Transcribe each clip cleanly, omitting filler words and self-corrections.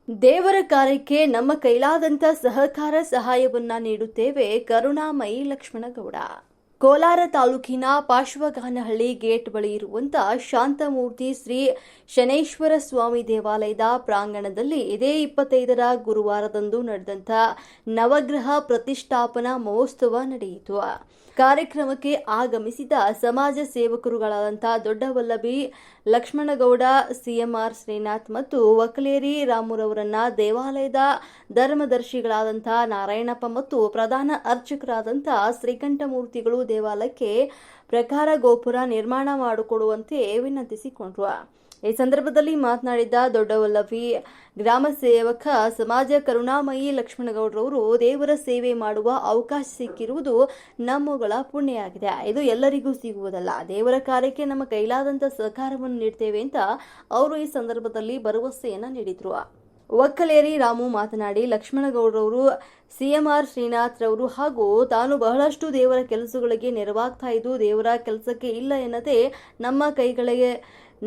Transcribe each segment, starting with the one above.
ದೇವರ ಕಾರ್ಯಕ್ಕೆ ನಮ್ಮ ಕೈಲಾದಂಥ ಸಹಾಯವನ್ನ ನೀಡುತ್ತೇವೆ. ಕರುಣಾಮಯಿ ಲಕ್ಷ್ಮಣಗೌಡ. ಕೋಲಾರ ತಾಲೂಕಿನ ಪಾರ್ಶ್ವಗಾನಹಳ್ಳಿ ಗೇಟ್ ಬಳಿ ಇರುವಂತಹ ಶಾಂತಮೂರ್ತಿ ಶ್ರೀ ಶನೇಶ್ವರ ಸ್ವಾಮಿ ದೇವಾಲಯದ ಪ್ರಾಂಗಣದಲ್ಲಿ ಇದೇ 25ರ ಗುರುವಾರದಂದು ನಡೆದಂಥ ನವಗ್ರಹ ಪ್ರತಿಷ್ಠಾಪನಾ ಮಹೋತ್ಸವ ನಡೆಯಿತು. ಕಾರ್ಯಕ್ರಮಕ್ಕೆ ಆಗಮಿಸಿದ ಸಮಾಜ ಸೇವಕರುಗಳಾದಂಥ ದೊಡ್ಡವಲ್ಲಭಿ ಲಕ್ಷ್ಮಣಗೌಡ, ಸಿಎಂಆರ್ ಶ್ರೀನಾಥ್ ಮತ್ತು ವಕಲೇರಿ ರಾಮುರವರನ್ನ ದೇವಾಲಯದ ಧರ್ಮದರ್ಶಿಗಳಾದಂಥ ನಾರಾಯಣಪ್ಪ ಮತ್ತು ಪ್ರಧಾನ ಅರ್ಚಕರಾದಂಥ ಶ್ರೀಕಂಠಮೂರ್ತಿಗಳು ದೇವಾಲಯಕ್ಕೆ ಪ್ರಕಾರ ಗೋಪುರ ನಿರ್ಮಾಣ ಮಾಡಿಕೊಡುವಂತೆ ವಿನಂತಿಸಿಕೊಂಡರು. ಈ ಸಂದರ್ಭದಲ್ಲಿ ಮಾತನಾಡಿದ ದೊಡ್ಡವಲ್ಲಭಿ ಗ್ರಾಮ ಸೇವಕ ಸಮಾಜ ಕರುಣಾಮಯಿ ಲಕ್ಷ್ಮಣಗೌಡರವರು, ದೇವರ ಸೇವೆ ಮಾಡುವ ಅವಕಾಶ ಸಿಕ್ಕಿರುವುದು ನಮ್ಮಗಳ ಪುಣ್ಯವಾಗಿದೆ. ಇದು ಎಲ್ಲರಿಗೂ ಸಿಗುವುದಲ್ಲ. ದೇವರ ಕಾರ್ಯಕ್ಕೆ ನಮ್ಮ ಕೈಲಾದಂಥ ಸಹಕಾರವನ್ನು ನೀಡ್ತೇವೆ ಅಂತ ಅವರು ಈ ಸಂದರ್ಭದಲ್ಲಿ ಭರವಸೆಯನ್ನ ನೀಡಿದ್ರು. ಒಕ್ಕಲೇರಿ ರಾಮು ಮಾತನಾಡಿ, ಲಕ್ಷ್ಮಣಗೌಡರವರು ಸಿಎಂಆರ್ ಶ್ರೀನಾಥ್ ರವರು ಹಾಗೂ ತಾನು ಬಹಳಷ್ಟು ದೇವರ ಕೆಲಸಗಳಿಗೆ ನೆರವಾಗ್ತಾ ಇದ್ದು, ದೇವರ ಕೆಲಸಕ್ಕೆ ಇಲ್ಲ ಎನ್ನದೇ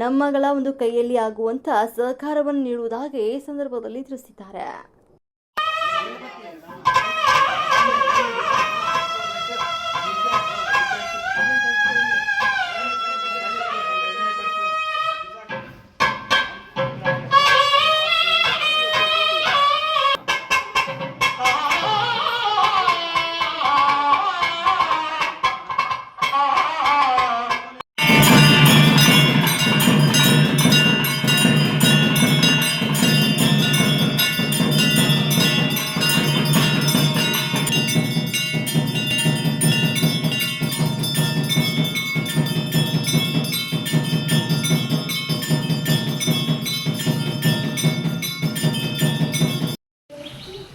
ನಮ್ಮಗಳ ಒಂದು ಕೈಯಲ್ಲಿ ಆಗುವಂತ ಸಹಕಾರವನ್ನು ನೀಡುವುದಾಗಿ ಈ ಸಂದರ್ಭದಲ್ಲಿ ತಿಳಿಸಿದ್ದಾರೆ.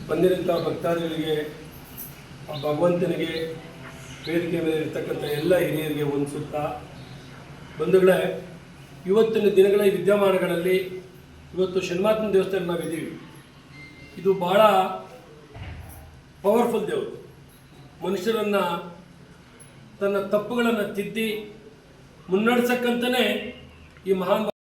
ಬಂದಿರುವಂಥ ಭಕ್ತಾದಿಗಳಿಗೆ, ಭಗವಂತನಿಗೆ, ವೇದಿಕೆ ಮೇಲೆ ಇರ್ತಕ್ಕಂಥ ಎಲ್ಲ ಹಿರಿಯರಿಗೆ ವಂದಿಸುತ್ತಾ, ಬಂಧುಗಳೇ, ಇವತ್ತಿನ ದಿನಗಳ ವಿದ್ಯಮಾನಗಳಲ್ಲಿ ಇವತ್ತು ಶನಿಮಾತನ ದೇವಸ್ಥಾನ ನಾವಿದ್ದೀವಿ. ಇದು ಭಾಳ ಪವರ್ಫುಲ್ ದೇವರು. ಮನುಷ್ಯರನ್ನು ತನ್ನ ತಪ್ಪುಗಳನ್ನು ತಿದ್ದಿ ಮುನ್ನಡೆಸಕ್ಕಂತಲೇ ಈ ಮಹಾನ್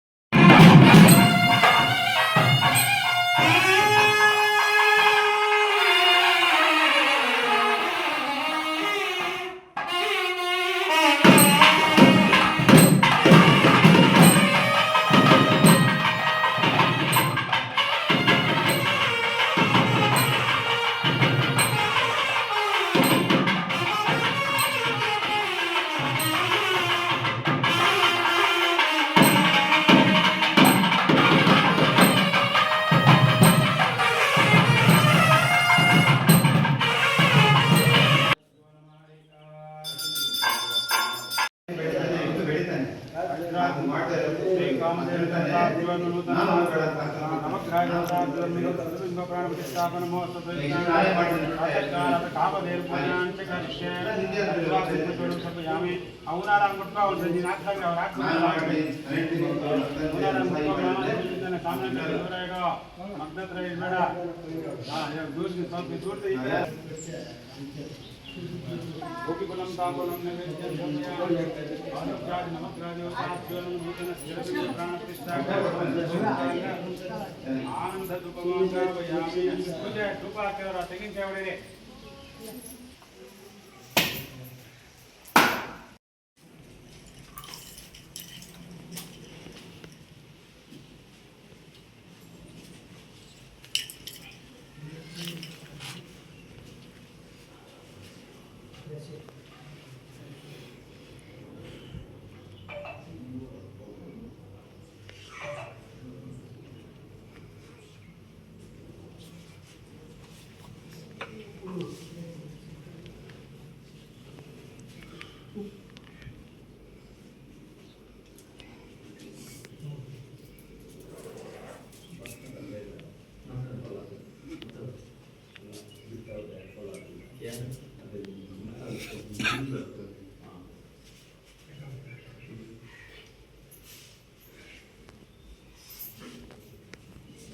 गोपीकुलं ताम्बूलं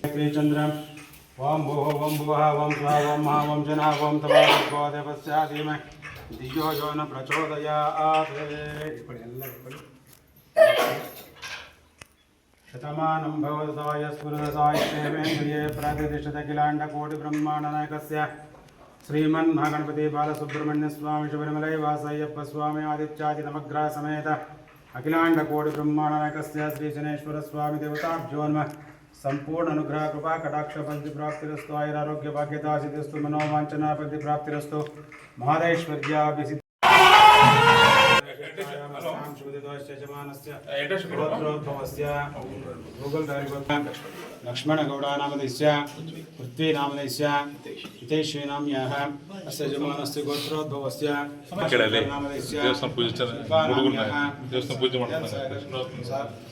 आनंद चंद्रम ओम भूः ओम भुवः ओम स्वः ओम महा ओम जनाः ओम तमो देवस्य धीमहि धियो यो न प्रचोदयात्. शतमानं भवदसाय स्फुरदसाय देवेन्द्रिये प्रतिष्ठितखिलाण्डकोटिब्रह्माण्डनायकस्य श्रीमन्महागणपति बालसुब्रह्मण्यस्वामी शबरिमलै वासय्यप्पस्वामी आदित्यादिनवग्रह समेत अखिलाण्डकोटिब्रह्माण्डनायकस्य श्रीशनेश्वरस्वामी देवताभ्यो नमः। संपूर्ण अनुग्रह कृपा कटाक्ष फलप्राप्तिरस्तु आयुरारोग्य भाग्यता सिद्धिस्तु मनोवांछना फलप्राप्तिरस्तु महादेश्वर्याभिसिद्धि लक्ष्मणगौडानामधेस्य पृथ्वीनामधेस्य हितैषीनाम्यः अस्य यजमानस्य गोत्रोद्भवस्य नामधेस्य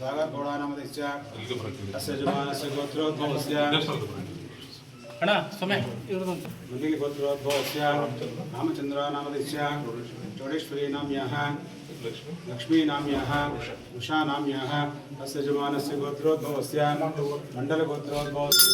सागरगौडानामधेस्य अस्य यजमानस्य गोत्रोद्भवस्य अಣ್ಣ ಸಮಯ मुनिल गोत्रोद्भवस्य रामचन्द्रानामधेस्य चौडेश्वरीनाम्यः लक्ष्मीनाम्यः उषानाम्यः अस्य यजमानस्य गोत्रोद्भवस्य मण्डलगोत्रोद्भवस्य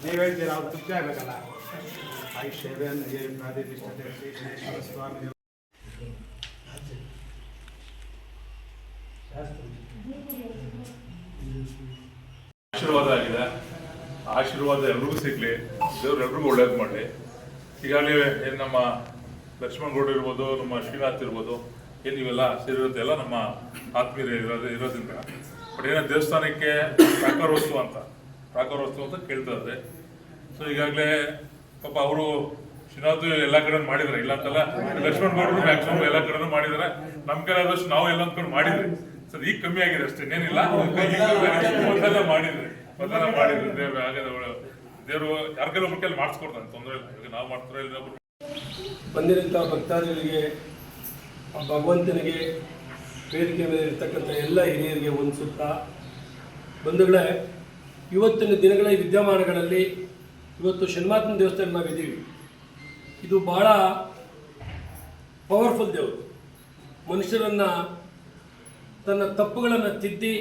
ನೀವು ಹೇಳ್ತೀರಾ ಅವ್ರು ತೃಪ್ತಿ ಆಗಬೇಕಲ್ಲ ಆಯುಷ್ಯವೇಂದ್ರಿಯೇ ಪ್ರಾತಿಷ್ಠತೆ ಶ್ರೀ ಸ್ವಾಮಿ ಆಶೀರ್ವಾದ ಆಗಿದೆ. ಆಶೀರ್ವಾದ ಎಲ್ರಿಗೂ ಸಿಗ್ಲಿ, ದೇವ್ರು ಎಲ್ರಿಗೂ ಒಳ್ಳೇದು ಮಾಡಲಿ. ಈಗಾಗಲೇ ಏನು ನಮ್ಮ ಲಕ್ಷ್ಮಣಗೌಡ ಇರ್ಬೋದು, ನಮ್ಮ ಶ್ರೀನಾಥ್ ಇರ್ಬೋದು, ಏನು ಇವೆಲ್ಲ ಸೇರಿರುತ್ತೆ ಎಲ್ಲ ನಮ್ಮ ಆತ್ಮೀಯರು ಇರೋದ್ರಿಂದ. ಬಟ್ ಏನೋ ದೇವಸ್ಥಾನಕ್ಕೆ ಪ್ರಾಕಾರೋತ್ಸವ ಅಂತ ಕೇಳ್ತಾ ಇದ್ದಾರೆ. ಸೊ ಈಗಾಗಲೇ ಪಾಪ ಅವರು ಶ್ರೀನಾಥ್ ಎಲ್ಲ ಕಡೆ ಮಾಡಿದ್ದಾರೆ, ಇಲ್ಲ ಅಂತಲ್ಲ, ಲಕ್ಷ್ಮಣಗೌಡರು ಮ್ಯಾಕ್ಸಿಮಮ್ ಎಲ್ಲ ಕಡೆನೂ ಮಾಡಿದ್ದಾರೆ. ನಮ್ಮ ಕೈಲಾದಷ್ಟು ನಾವು ಎಲ್ಲ ಅಂದ್ಕೊಂಡು ಮಾಡಿದ್ರಿ. ಸರ್ ಈಗ ಕಮ್ಮಿ ಆಗಿದೆ ಅಷ್ಟೇ, ಏನಿಲ್ಲ. ಮೊದಲೆಲ್ಲ ಮಾಡಿದ್ರೆ ದೇವರು ಯಾರ ಕೆಲವೊಬ್ಬರ ಕೈಲಿ ಮಾಡಿಸ್ಕೊಡ್ತಾನೆ, ತೊಂದರೆ ಇಲ್ಲ. ಈಗ ನಾವು ಮಾಡ್ತಾರೆ ಇಲ್ಲ ಬಂದಿರಂಥ ಭಕ್ತಾದಿಗಳಿಗೆ, ಭಗವಂತನಿಗೆ, ವೇದಿಕೆ ಮೇಲೆ ಇರ್ತಕ್ಕಂಥ ಎಲ್ಲ ಹಿರಿಯರಿಗೆ ಒಂದು ಸುತ್ತ ಬಂಧುಗಳೇ, ಇವತ್ತಿನ ದಿನಗಳ ವಿದ್ಯಮಾನಗಳಲ್ಲಿ ಇವತ್ತು ಶನ್ಮಾತ್ಮ ದೇವಸ್ಥಾನ ನಾವಿದ್ದೀವಿ. ಇದು ಭಾಳ ಪವರ್ಫುಲ್ ದೇವರು. ಮನುಷ್ಯರನ್ನು ತನ್ನ ತಪ್ಪುಗಳನ್ನು ತಿದ್ದಿ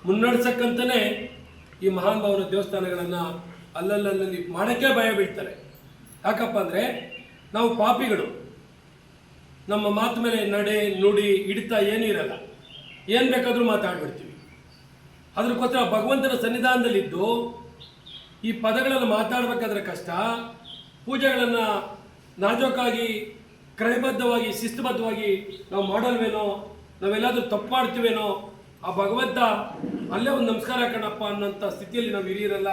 ಮುನ್ನಡೆಸಕ್ಕಂತಲೇ ಈ ಮಹಾನ್ ಭಾವನ ದೇವಸ್ಥಾನಗಳನ್ನು ಅಲ್ಲಲ್ಲಿ ಮಾಡೋಕ್ಕೆ ಭಯ ಬೀಳ್ತಾರೆ. ಯಾಕಪ್ಪ ಅಂದರೆ ನಾವು ಪಾಪಿಗಳು, ನಮ್ಮ ಮಾತು ಮೇಲೆ ನಡೆ ನುಡಿ ಹಿಡಿತ ಏನೂ ಇರಲ್ಲ, ಏನು ಬೇಕಾದರೂ ಮಾತಾಡ್ಬಿಡ್ತೀವಿ. ಅದಕ್ಕೋಸ್ಕರ ಭಗವಂತನ ಸನ್ನಿಧಾನದಲ್ಲಿದ್ದು ಈ ಪದಗಳನ್ನು ಮಾತಾಡಬೇಕಾದ್ರೆ ಕಷ್ಟ. ಪೂಜೆಗಳನ್ನು ನಾಜೂಕಾಗಿ ಕ್ರಮಬದ್ಧವಾಗಿ ಶಿಸ್ತುಬದ್ಧವಾಗಿ ನಾವು ಮಾಡಲ್ವೇನೋ, ನಾವೆಲ್ಲಾದರೂ ತಪ್ಪು ಮಾಡ್ತೀವೇನೋ, ಆ ಭಗವಂತ ಅಲ್ಲೇ ಒಂದು ನಮಸ್ಕಾರ ಕಣಪ್ಪ ಅನ್ನೋಂಥ ಸ್ಥಿತಿಯಲ್ಲಿ ನಾವು ಹಿರಿಯರೆಲ್ಲ